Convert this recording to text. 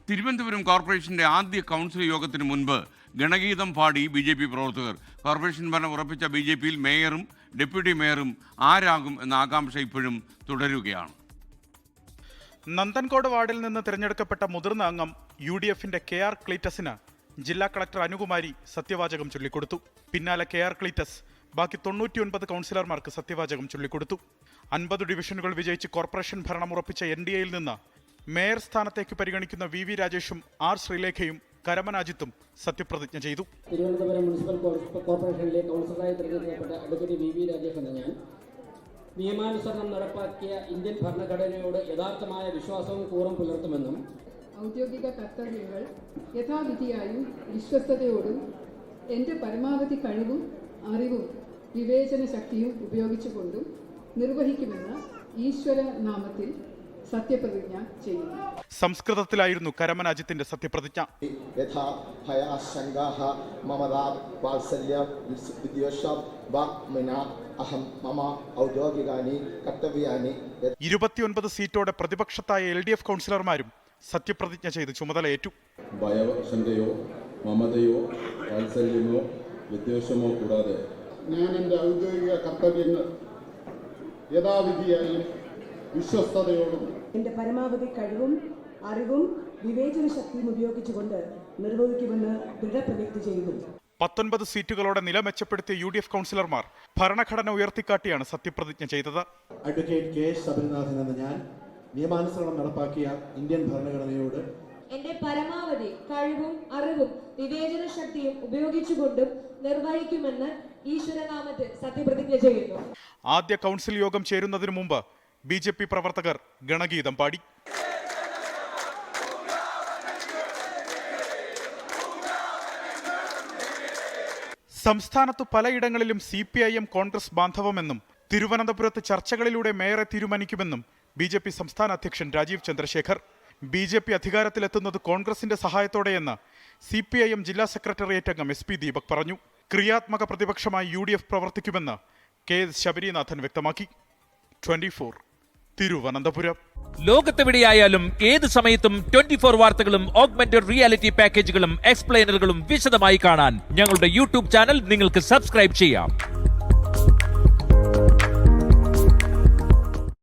തിരുവനന്തപുരം കോർപ്പറേഷന്റെ ആദ്യ കൗൺസിൽ യോഗത്തിന് മുൻപ് ഗണഗീതം പാടി ബി.ജെ.പി. പ്രവർത്തകർ. കോർപ്പറേഷൻ ഭരണം ഉറപ്പിച്ച ബി.ജെ.പിയിൽ മേയറും ഡെപ്യൂട്ടി മേയറും ആരാകും എന്ന ആകാംക്ഷ ഇപ്പോഴും തുടരുകയാണ്. നന്ദൻകോട് വാർഡിൽ നിന്ന് തിരഞ്ഞെടുക്കപ്പെട്ട മുതിർന്ന അംഗം യു.ഡി.എഫിന്റെ കെ.ആർ. ക്ലീറ്റസിന് ജില്ലാ കളക്ടർ അനുകുമാരി സത്യവാചകം ചൊല്ലിക്കൊടുത്തു. പിന്നാലെ കെ.ആർ. ക്ലീറ്റസ് ബാക്കി 99 കൗൺസിലർമാർക്ക് സത്യവാചകം ചൊല്ലിക്കൊടുത്തു. 50 ഡിവിഷനുകൾ വിജയിച്ച് കോർപ്പറേഷൻ ഭരണം ഉറപ്പിച്ച എൻ.ഡി.എയിൽ നിന്ന് മേയർ സ്ഥാനത്തേക്ക് പരിഗണിക്കുന്ന വി രാജേഷും ആർ ശ്രീലേഖയും കരമന അജിത്തും സത്യപ്രതിജ്ഞ ചെയ്തു. തിരുവനന്തപുരം മുനിസിപ്പൽ കോർപ്പറേഷനിലെ കൗൺസിലറായി തിരഞ്ഞെടുക്കപ്പെട്ട അഡ്വക്കേറ്റ് വി രാജേഷ് എന്ന ഞാൻ നിയമാനുസരണം നടപ്പാക്കിയ ഇന്ത്യൻ ഭരണഘടനയോട് യഥാർത്ഥമായ വിശ്വാസവും കൂറും പുലർത്തുമെന്നും ഔദ്യോഗിക കർത്തവ്യങ്ങൾ യഥാവിധിയായും വിശ്വസ്തയോടും എൻ്റെ പരമാവധി കഴിവും അറിവും വിവേചന ശക്തിയും ഉപയോഗിച്ചുകൊണ്ടും നിർവഹിക്കുമെന്ന് ഈശ്വര നാമത്തിൽ സത്യപ്രതിജ്ഞ ചെയ്യുന്നു. സംസ്കൃതത്തിലായിരുന്നു കരമന അജിത്തിന്റെ സത്യപ്രതിജ്ഞ. യഥാ ഭയാ ശങ്കാഃ മമതാ വാത്സല്യം വിദ്വേഷം വാഗ്മിന അഹം മമ ഔദ്യോഗികാനി കർത്തവ്യാനി. 29 സീറ്റോടെ പ്രതിപക്ഷത്തായ LDF കൗൺസിലർമാരും സത്യപ്രതിജ്ഞ ചെയ്ത് ചുമതലയേറ്റു. ഭയശങ്കയോ മമതയോ വാത്സല്യമോ വിദ്വേഷമോ കൂടാതെ ഞാൻ എൻ്റെ ഔദ്യോഗിക കർത്തവ്യങ്ങൾ യഥാവിധിയായും വിശ്വസ്തയോടും എൻ്റെ പരമാവധി കഴിവും അറിവും വിവേചന ശക്തിയും ഉപയോഗിച്ചുകൊണ്ട് നിർവഹിക്കുമെന്ന് ദൃഢപ്രതിജ്ഞ ചെയ്യുന്നു. 19 സീറ്റുകളോടെ നില മെച്ചപ്പെടുത്തിയ UDF കൗൺസിലർമാർ ഭരണഘടന ഉയർത്തിക്കാട്ടിയാണ് സത്യപ്രതിജ്ഞ ചെയ്തത്. അഡ്വക്കേറ്റ് കെ ശബരിനാഥൻ എന്ന ഞാൻ നിയമാനുസരണം നടപ്പാക്കിയ ഇന്ത്യൻ ഭരണഘടനയോട് എന്റെ പരമാവധി കഴിവും അറിവും വിവേചന ശക്തിയും ഉപയോഗിച്ചുകൊണ്ടും നിർവഹിക്കുമെന്ന് ഈശ്വരനാമത്തിൽ സത്യപ്രതിജ്ഞ ചെയ്യുന്നു. ആദ്യ കൗൺസിൽ യോഗം ചേരുന്നതിനു മുമ്പ് BJP പ്രവർത്തകർ ഗണഗീതം പാടി. സംസ്ഥാനത്തു പലയിടങ്ങളിലും CPIM കോൺഗ്രസ് ബാന്ധവമെന്നും തിരുവനന്തപുരത്ത് ചർച്ചകളിലൂടെ മേയറെ തീരുമാനിക്കുമെന്നും BJP സംസ്ഥാന അധ്യക്ഷൻ രാജീവ് ചന്ദ്രശേഖർ. BJP അധികാരത്തിലെത്തുന്നത് കോൺഗ്രസിന്റെ സഹായത്തോടെയെന്ന് CPIM ജില്ലാ സെക്രട്ടേറിയറ്റ് അംഗം SP ദീപക് പറഞ്ഞു. ക്രിയാത്മക പ്രതിപക്ഷമായി UDF പ്രവർത്തിക്കുമെന്ന് KS ശബരിനാഥൻ വ്യക്തമാക്കി. 24 തിരുവനന്തപുരം. ലോകത്തെവിടെയായാലും ഏത് സമയത്തും 24 വാർത്തകളും ഓഗ്മെന്റഡ് റിയാലിറ്റി പാക്കേജുകളും എക്സ്പ്ലെയിനറുകളും വിശദമായി കാണാൻ ഞങ്ങളുടെ YouTube ചാനൽ നിങ്ങൾക്ക് സബ്സ്ക്രൈബ് ചെയ്യാം.